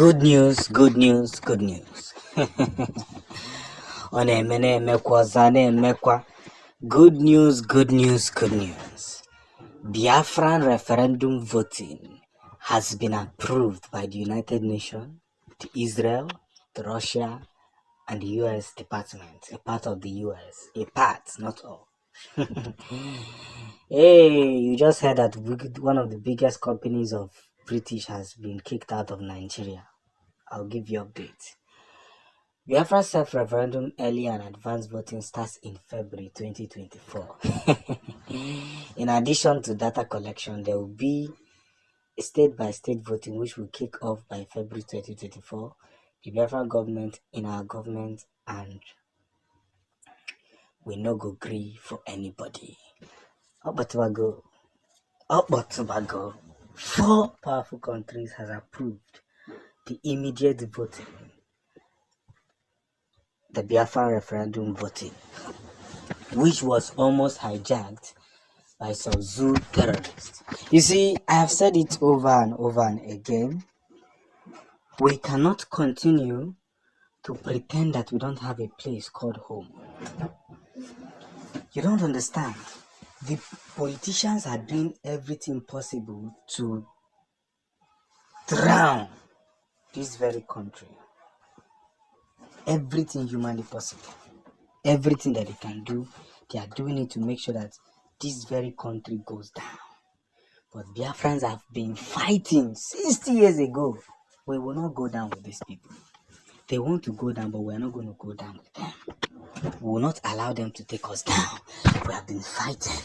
Good news, good news, good news. Good news, good news, good news. Biafran referendum voting has been approved by the United Nations, the Israel, the Russia, and the US department, a part of the US, a part, not all. Hey, you just heard that one of the biggest companies of British has been kicked out of Nigeria. I'll give you updates. Biafran self-referendum early and advanced voting starts in February 2024. In addition to data collection, there will be a state-by-state voting which will kick off by February 2024. The Biafran government in our government, and we no go agree for anybody. Up Tobago, 4 powerful countries has approved the immediate voting, the Biafran referendum voting, which was almost hijacked by some zoo terrorists. You see, I have said it over and over and again. We cannot continue to pretend that we don't have a place called home. You don't understand. The politicians are doing everything possible to drown this very country. Everything humanly possible. Everything that they can do, they are doing it to make sure that this very country goes down. But Biafrans have been fighting 60 years ago. We will not go down with these people. They want to go down, but we are not going to go down with them. We will not allow them to take us down. We have been fighting.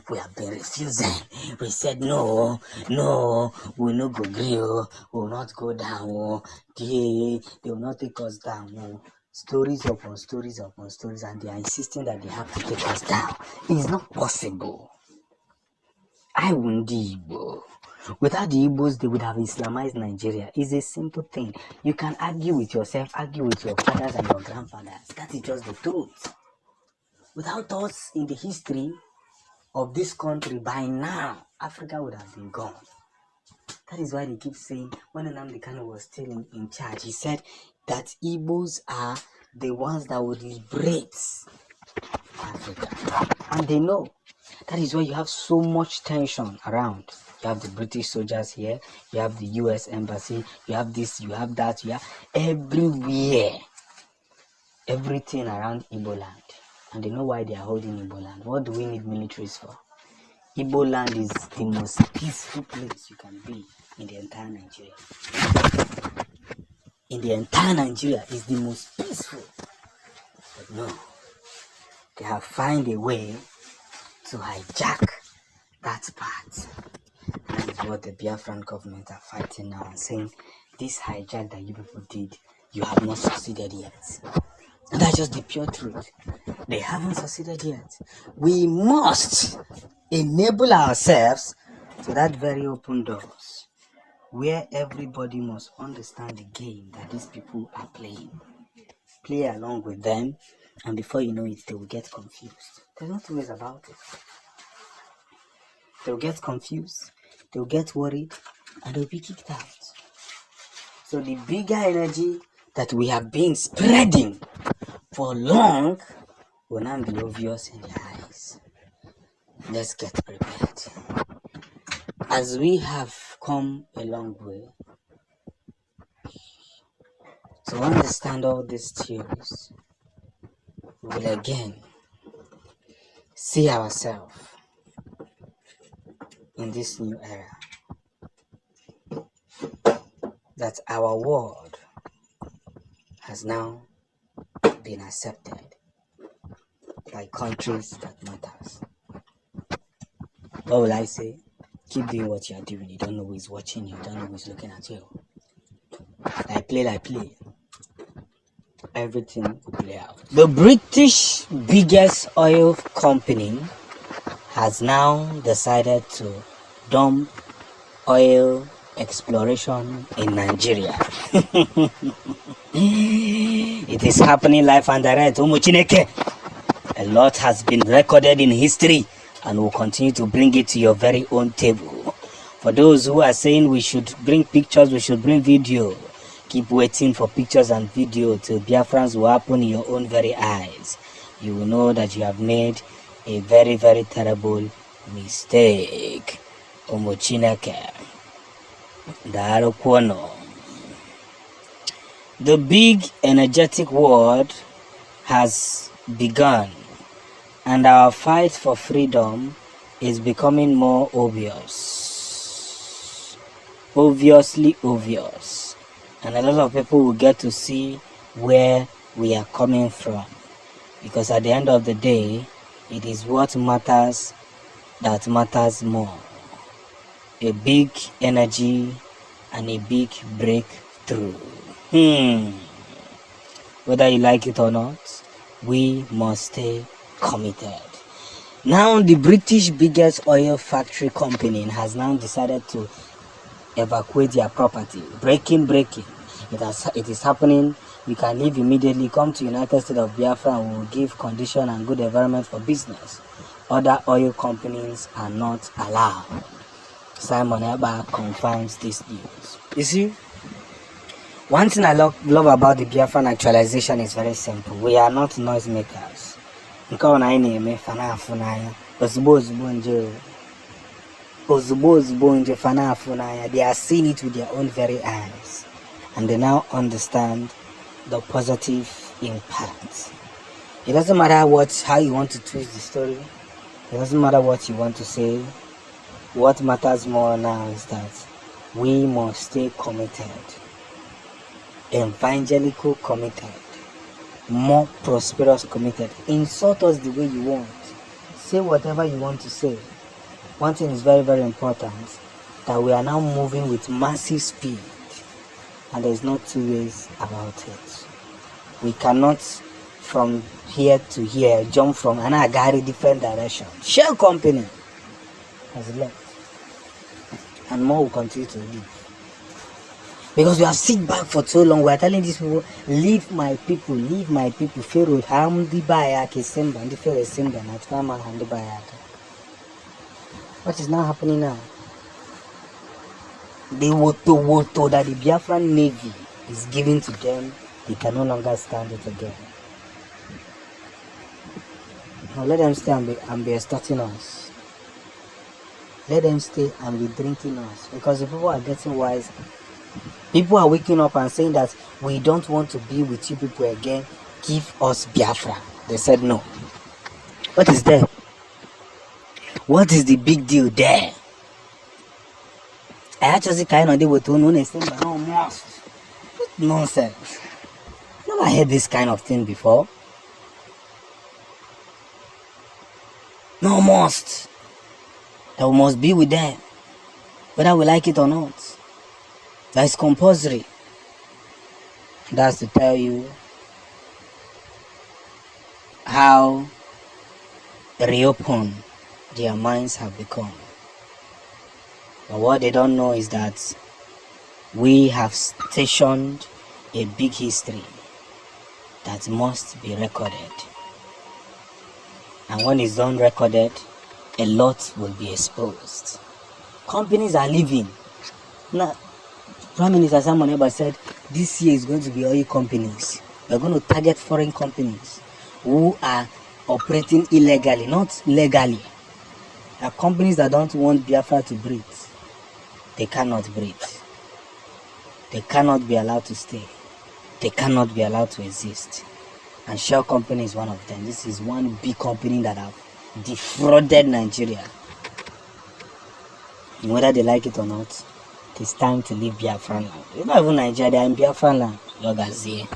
We have been refusing. We said no, we will not go grill. We will not go down. They will not take us down. Stories upon stories upon stories, and they are insisting that they have to take us down. It is not possible. I wouldn't Igbo. Without the Igbos, they would have Islamized Nigeria. It's a simple thing. You can argue with yourself, argue with your fathers and your grandfathers. That is just the truth. Without us in the history of this country, by now, Africa would have been gone. That is why they keep saying, when Nlàñd was still in charge, he said that Igbos are the ones that would liberate Africa. And they know. That is why you have so much tension around. You have the British soldiers here, you have the US embassy, you have this, you have that, you have everywhere. Everything around Igbo land. And they know why they are holding Igbo land. What do we need militaries for? Igbo land is the most peaceful place you can be in the entire Nigeria. In the entire Nigeria is the most peaceful. But no, they have found a way to hijack that part. That is what the Biafran government are fighting now and saying, this hijack that you people did, you have not succeeded yet. And that's just the pure truth. They haven't succeeded yet. We must enable ourselves to that very open doors where everybody must understand the game that these people are playing. Play along with them, and before you know it, they will get confused. There's no two ways about it. They'll get confused, they'll get worried, and they'll be kicked out. So the bigger energy that we have been spreading for long will now be obvious in their eyes. Let's get prepared. As we have come a long way to understand all these theories, we will again see ourselves in this new era. That our world has now been accepted by countries that matters. What will I say? Keep doing what you are doing. You don't know who is watching you. You don't know who is looking at you. Like play. Everything will play out. The British biggest oil company has now decided to dump oil exploration in Nigeria. It is happening live and direct. A lot has been recorded in history, and we'll continue to bring it to your very own table. For those who are saying we should bring pictures, we should bring video, Keep waiting for pictures and video till Biafrans will happen in your own very eyes. You will know that you have made a very, very terrible mistake. Omochineke. Darokono. The big energetic world has begun, and our fight for freedom is becoming more obvious. Obviously obvious. And a lot of people will get to see where we are coming from. Because at the end of the day, it is what matters that matters more. A big energy and a big breakthrough. Whether you like it or not, we must stay committed. Now the British biggest oil factory company has now decided to evacuate their property. Breaking. It is happening. You can leave immediately. Come to United States of Biafra and we will give condition and good environment for business. Other oil companies are not allowed. Simon Eba confirms this news. You see, one thing I love about the Biafran actualization is very simple. We are not noisemakers. They are seeing it with their own very eyes, and they now understand the positive impact. It doesn't matter how you want to twist the story. It doesn't matter what you want to say. What matters more now is that we must stay committed, evangelical committed, more prosperous committed. Insult us the way you want. Say whatever you want to say. One thing is very, very important, that we are now moving with massive speed, and there's no two ways about it. We cannot from here to here jump from an agari different direction. Shell company has left, and more will continue to leave. Because we have sit back for so long, we are telling these people, leave my people. Pharaoh hamdi bayake simba, and the Pharaoh simba, not fama hamdi bayake. What is now happening now? The woto that the Biafran Navy is giving to them, they can no longer stand it again. Now let them stay and be extorting us. Let them stay and be drinking us. Because the people are getting wise. People are waking up and saying that we don't want to be with you people again. Give us Biafra. They said no. What is there? What is the big deal there? I actually kind of did with no nonsense. Never heard this kind of thing before. No must. That we must be with them, whether we like it or not. That is compulsory. That's to tell you how reopened their minds have become. But what they don't know is that we have stationed a big history that must be recorded. And when it's done recorded, a lot will be exposed. Companies are leaving. Now, Prime Minister Simon Eba said this year is going to be oil companies. We're going to target foreign companies who are operating illegally, not legally. There are companies that don't want Biafra to breathe. They cannot breathe. They cannot be allowed to stay. They cannot be allowed to exist. And Shell Company is one of them. This is one big company that have defrauded Nigeria. And whether they like it or not, it is time to leave Biafran land. It's not even Nigeria, they are in Biafran land. Yogazie.